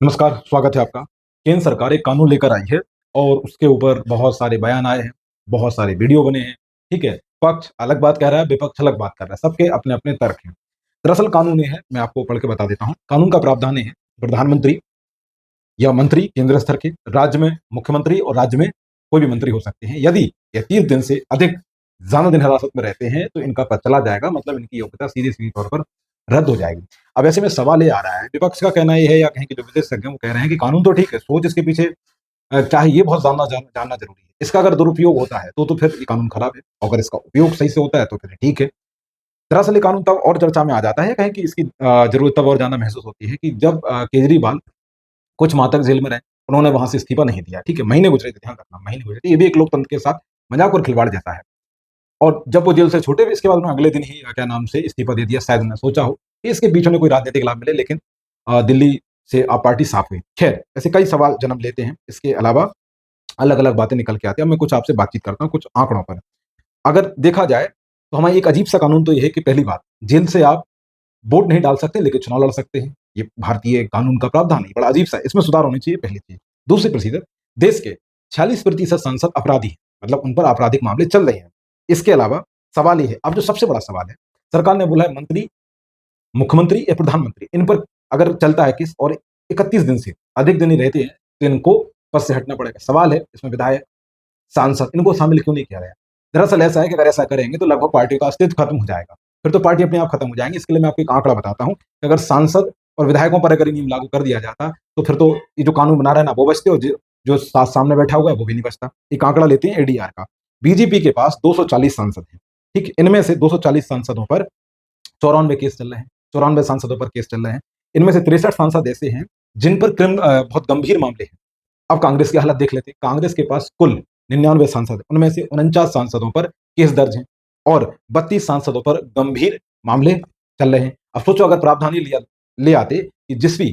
नमस्कार, स्वागत है आपका। केंद्र सरकार एक कानून लेकर आई है और उसके ऊपर बहुत सारे बयान आए हैं, बहुत सारे वीडियो बने हैं, ठीक है? पक्ष अलग बात कह रहा है, विपक्ष अलग बात कर रहा है, सबके अपने-अपने तर्क हैं। दरअसल कानून ये है, मैं आपको पढ़ के बता देता हूँ। कानून का प्रावधान ये है, प्रधानमंत्री या मंत्री केंद्र स्तर के, राज्य में मुख्यमंत्री और राज्य में कोई भी मंत्री हो सकते हैं। यदि ये 30 दिन से अधिक ज़्यादा दिन हिरासत में रहते हैं, तो इनका पद चला जाएगा, मतलब इनकी योग्यता सीधे-सीधे तौर पर रद्द हो जाएगी। अब ऐसे में सवाल ये आ रहा है, विपक्ष का कहना ये है या कहें कि जो विशेषज्ञ हैं वो कह रहे हैं कि कानून तो ठीक है, सोच इसके पीछे क्या है ये बहुत जानना ज़रूरी है। इसका अगर दुरुपयोग होता है तो फिर ये कानून खराब है, अगर इसका उपयोग सही से होता है तो फिर ठीक है। दरअसल ये कानून तब और चर्चा में आ जाता है, कहें कि इसकी ज़रूरत तब और ज़्यादा महसूस होती है कि जब केजरीवाल कुछ माह तक जेल में रहे, उन्होंने वहाँ से इस्तीफा नहीं दिया, ठीक है? महीने गुज़रे थे, ध्यान रखना महीने गुज़रे थे। ये भी एक लोकतंत्र के साथ मज़ाक और खिलवाड़ जैसा है। और जब वो जेल से छूटे इसके बाद उन्होंने अगले दिन ही क्या नाम से इस्तीफा दे दिया। शायद उन्होंने सोचा हो कि इसके बीच उन्हें कोई राजनीतिक लाभ मिले, लेकिन दिल्ली से आप पार्टी साफ़ हुई। ख़ैर, ऐसे कई सवाल जन्म लेते हैं। इसके अलावा अलग-अलग बातें निकल के आती हैं। अब मैं कुछ आपसे बातचीत करता हूँ कुछ आंकड़ों पर। अगर देखा जाए तो हमारी एक अजीब-सा कानून तो ये है कि पहली बात, जेल से आप वोट नहीं डाल सकते लेकिन चुनाव लड़ सकते हैं। ये भारतीय कानून का प्रावधान है, बड़ा अजीब-सा है। इसमें सुधार होनी चाहिए पहली चीज़। दूसरी प्रोसीजर, देश के 46% सांसद अपराधी हैं, मतलब उन पर आपराधिक मामले चल रहे हैं। इसके अलावा सवाल ये है, अब जो सबसे बड़ा सवाल है, सरकार ने बोला है मंत्री, मुख्यमंत्री या प्रधानमंत्री इन पर अगर चलता है केस और 31 दिन से अधिक दिन ही रहते हैं, तो इनको पद से हटना पड़ेगा। सवाल है इसमें विधायक, सांसद इनको शामिल क्यों नहीं किया गया? दरअसल ऐसा है कि अगर ऐसा करेंगे तो लगभग पार्टी का अस्तित्व खत्म हो जाएगा। फिर तो पार्टी अपने आप खत्म हो जाएँगी। इसके लिए मैं आपको एक आंकड़ा बताता हूँ कि अगर सांसद और विधायकों पर अगर ये नियम लागू कर दिया जाता, तो फिर तो ये जो कानून बना रहे हैं ना वो बचते और जो सामने बैठा हुआ है वो भी नहीं बचता। एक आंकड़ा लेते हैं एडीआर का। बीजेपी के पास 240 सांसद हैं, ठीक है? इनमें से 240 सांसदों पर 94 केस चल रहे हैं, 94 सांसदों पर केस चल रहे हैं। इनमें से 63 सांसद ऐसे हैं जिन पर बहुत गंभीर मामले हैं। अब कांग्रेस की हालत देख लेते हैं। कांग्रेस के पास कुल 99 सांसद हैं, उनमें से 49 सांसदों पर केस दर्ज हैं और 32 सांसदों पर गंभीर मामले चल रहे हैं। अब सोचो अगर प्रावधान ये ले आते कि जिस भी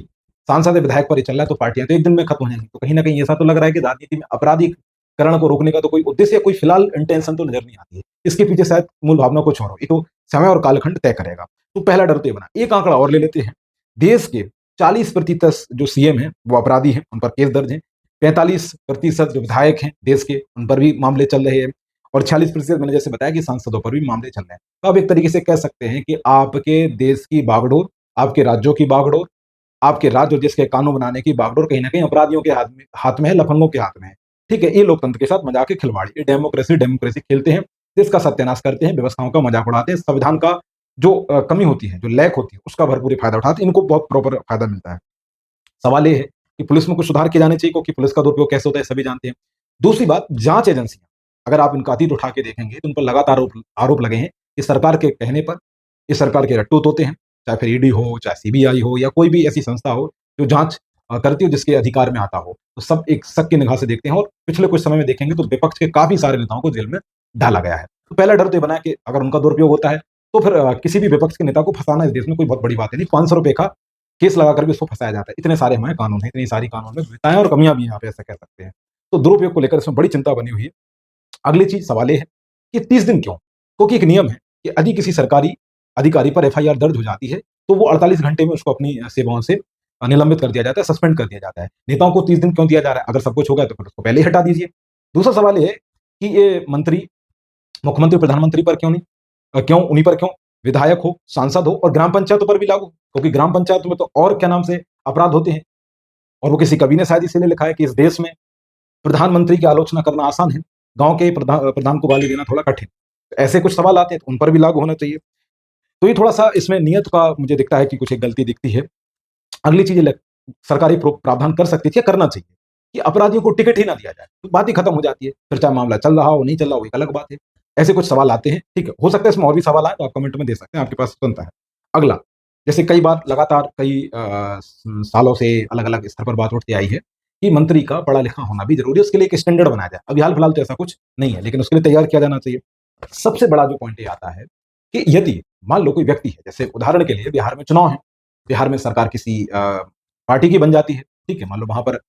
सांसद या विधायक पर ये चल रहा है तो पार्टियां तो एक दिन में खत्म हो जाएंगी। तो कहीं न कहीं ऐसा तो लग रहा है कि राजनीति में अपराधीकरण को रोकने का तो कोई उद्देश्य या कोई फिलहाल इंटेंशन तो नज़र नहीं आती है। इसके पीछे शायद मूल भावना कुछ और हो। ये तो समय और कालखंड तय करेगा। तो पहला डर तो ये बना। एक आंकड़ा और ले लेते हैं। देश के 40% जो सीएम हैं वो अपराधी हैं, उन पर केस दर्ज हैं। 45% जो विधायक हैं देश के, उन पर भी मामले चल रहे हैं और 46% मैंने जैसे बताया कि सांसदों पर भी मामले चल रहे हैं। तो आप एक तरीके से कह सकते हैं कि आपके देश की बागडोर, आपके राज्यों की बागडोर, आपके राज्य और देश के कानून बनाने की बागडोर कहीं न कहीं अपराधियों के हाथ में है, लफंगों के हाथ में है। ठीक है? ये लोकतंत्र के साथ मज़ाक है, खिलवाड़। ये डेमोक्रेसी खेलते हैं, देश का सत्यानाश करते हैं, व्यवस्थाओं का मज़ाक उड़ाते हैं, संविधान का जो कमी होती है, जो लैक होती है, उसका भरपूर फ़ायदा उठाते हैं। इनको बहुत प्रॉपर फ़ायदा मिलता है। सवाल ये है कि पुलिस में कुछ सुधार किए जाने चाहिए क्योंकि पुलिस का दुरुपयोग कैसे होता है सभी जानते हैं। दूसरी बात, जाँच एजेंसियाँ, अगर आप इनका अतीत उठा के देखेंगे तो उन पर लगातार आरोप आरोप लगे हैं कि सरकार के कहने पर ये सरकार के रट्टू तोते हैं, चाहे फिर ईडी हो, चाहे सीबीआई हो या कोई भी ऐसी संस्था हो जो जाँच करती हो जिसके अधिकार में आता हो। तो सब एक शक की निगाह से देखते हैं और पिछले कुछ समय में देखेंगे तो विपक्ष के काफ़ी सारे नेताओं को जेल में डाला गया है। तो पहला डर तो ये बना है कि अगर उनका दुरुपयोग होता है तो फिर किसी भी विपक्ष के नेता को फँसाना इस देश में कोई बहुत बड़ी बात है नहीं। ₹500 का केस लगाकर भी उसको फँसाया जाता है। इतने सारे हमारे कानून हैं, इतनी सारी कानून में विविधताएँ और कमियाँ भी हैं, आप ऐसा कह सकते हैं। तो दुरुपयोग को लेकर इसमें बड़ी चिंता बनी हुई है। अगली चीज़ सवाल ये है कि 30 दिन क्यों? क्योंकि एक नियम है कि यदि किसी सरकारी अधिकारी पर एफआईआर दर्ज हो जाती है, तो वो 48 घंटे में उसको अपनी सेवाओं से निलंबित कर दिया जाता है, सस्पेंड कर दिया जाता है। नेताओं को 30 दिन क्यों दिया जा रहा है? अगर सब कुछ हो गया तो फिर उसको पहले ही हटा दीजिए। दूसरा सवाल ये है कि ये मंत्री, मुख्यमंत्री, प्रधानमंत्री पर क्यों नहीं? क्यों उन्हीं पर क्यों? विधायक हो, सांसद हो और ग्राम पंचायतों पर भी लागू, क्योंकि ग्राम पंचायतों में तो और क्या नाम से अपराध होते हैं और वो किसी कवि ने शायद इसीलिए लिखा है कि इस देश में प्रधानमंत्री की आलोचना करना आसान है, गाँव के प्रधान को गाली देना थोड़ा कठिन। तो ऐसे कुछ सवाल आते हैं तो उन पर भी लागू होना चाहिए। तो ये थोड़ा-सा इसमें नियत का मुझे दिखता है कि कुछ एक गलती दिखती है। अगली चीज़ ये सरकारी प्रावधान कर सकती थी या करना चाहिए कि अपराधियों को टिकट ही ना दिया जाए, तो बात ही खत्म हो जाती है। फिर चाहे मामला चल रहा हो, नहीं चल रहा हो, एक अलग बात है। ऐसे कुछ सवाल आते हैं, ठीक है। हो सकता है इसमें और भी सवाल आएँ तो आप कमेंट में दे सकते हैं, आपके पास स्वतंत्रता है। अगला, जैसे कई बार लगातार कई सालों से अलग-अलग स्तर पर बात उठती आई है कि मंत्री का पढ़ा-लिखा होना भी ज़रूरी है, उसके लिए एक स्टैंडर्ड बनाया जाए। अभी हाल-फिलहाल तो ऐसा कुछ नहीं है, लेकिन उसके लिए तैयार किया जाना चाहिए। सबसे बड़ा जो पॉइंट ये आता है कि यदि मान लो कोई व्यक्ति है, जैसे उदाहरण के लिए बिहार में चुनाव है, बिहार में सरकार किसी पार्टी की बन जाती है, ठीक है? मान लो वहाँ पर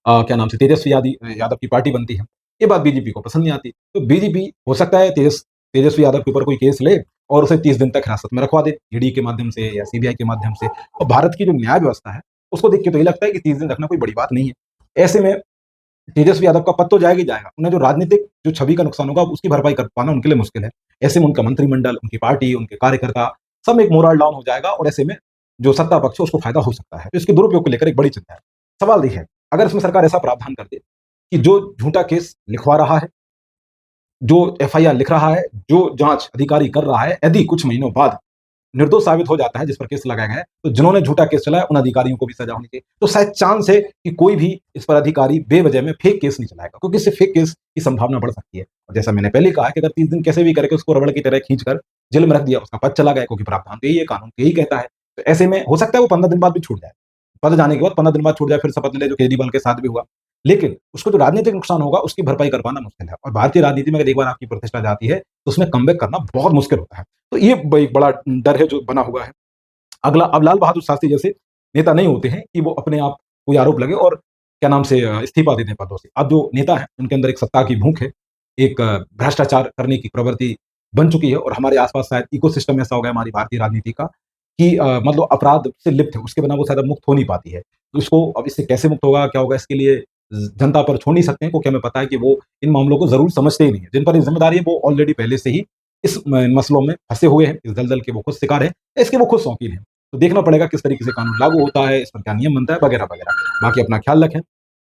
क्या नाम से तेजस्वी यादव की पार्टी बनती है। ये बात बीजेपी को पसंद नहीं आती। तो बीजेपी हो सकता है तेजस्वी यादव के ऊपर कोई केस ले और उसे 30 दिन तक हिरासत में रखवा दे, ईडी के माध्यम से या सीबीआई के माध्यम से। और भारत की जो न्याय व्यवस्था है, उसको देख के तो ये लगता है कि 30 दिन रखना कोई बड़ी बात नहीं है। ऐसे में तेजस्वी यादव का पद तो जाएगा ही जाएगा। उन्हें जो राजनीतिक जो छवि का नुकसान होगा, उसकी भरपाई कर पाना उनके लिए मुश्किल है। ऐसे में उनका मंत्रिमंडल, उनकी पार्टी, उनके कार्यकर्ता सब में एक मोरल डाउन हो जाएगा और ऐसे में जो सत्ता पक्ष है उसको फायदा हो सकता है। तो इसके दुरुपयोग को लेकर एक बड़ी चिंता है। सवाल ये है, अगर इसमें सरकार ऐसा प्रावधान कर दे कि जो झूठा केस लिखवा रहा है, जो एफआईआर लिख रहा है, जो जाँच अधिकारी कर रहा है, यदि कुछ महीनों बाद निर्दोष साबित हो जाता है जिस पर केस लगाया गया है, तो जिन्होंने झूठा केस चलाया उन अधिकारियों को भी सजा होनी चाहिए। तो शायद चांस है कि कोई भी इस पर अधिकारी बेवजह में फेक केस नहीं चलाएगा, क्योंकि इससे फेक केस की संभावना बढ़ सकती है। और जैसा मैंने पहले कहा कि अगर 30 दिन कैसे भी करके उसको रबड़ की तरह खींचकर जेल में रख दिया, उसका पद चला गया, क्योंकि प्रावधान तो यही है, कानून तो यही कहता है। तो ऐसे में हो सकता है वो 15 दिन बाद भी छूट जाए। पद जाने के बाद 15 दिन बाद छूट जाए, फिर शपथ ले, जो केजरीवाल के साथ भी हुआ। लेकिन उसको जो राजनीतिक नुकसान होगा, उसकी भरपाई कर पाना मुश्किल है। और भारतीय राजनीति में अगर एक बार आपकी प्रतिष्ठा जाती है, तो उसमें कमबैक करना बहुत मुश्किल होता है। तो ये एक बड़ा डर है जो बना हुआ है। अगला, अब लाल बहादुर शास्त्री जैसे नेता नहीं होते हैं कि वो अपने आप कोई आरोप लगे और क्या नाम से इस्तीफा दे दें पदों से। अब जो नेता हैं, उनके अंदर एक सत्ता की भूख है, एक भ्रष्टाचार करने की प्रवृत्ति बन चुकी है और हमारे आस-पास शायद इकोसिस्टम ऐसा हो गया हमारी भारतीय राजनीति का कि मतलब अपराध से लिप्त है, उसके बिना वो शायद अब मुक्त हो नहीं पाती है। तो इसको अब इससे कैसे मुक्त होगा, क्या होगा, इसके लिए जनता पर छोड़ नहीं सकते हैं, क्योंकि हमें पता है कि वो इन मामलों को ज़रूर समझते ही नहीं है। जिन पर ये ज़िम्मेदारी है, वो ऑलरेडी पहले से ही इस मसलों में फँसे हुए हैं, इस दलदल के वो खुद शिकार हैं, इसके वो खुद शौकीन हैं। तो देखना पड़ेगा किस तरीके से कानून लागू होता है, इस पर क्या नियम बनता है, वगैरह-वगैरह। बाकी अपना ख्याल रखें।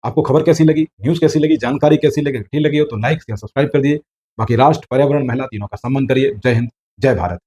आपको खबर कैसी लगी, न्यूज़ कैसी लगी, जानकारी कैसी लगी, अच्छी लगी हो तो लाइक या सब्सक्राइब कर दिए। बाकी राष्ट्र, पर्यावरण, महिला तीनों का सम्मान करिए। जय हिंद, जय भारत।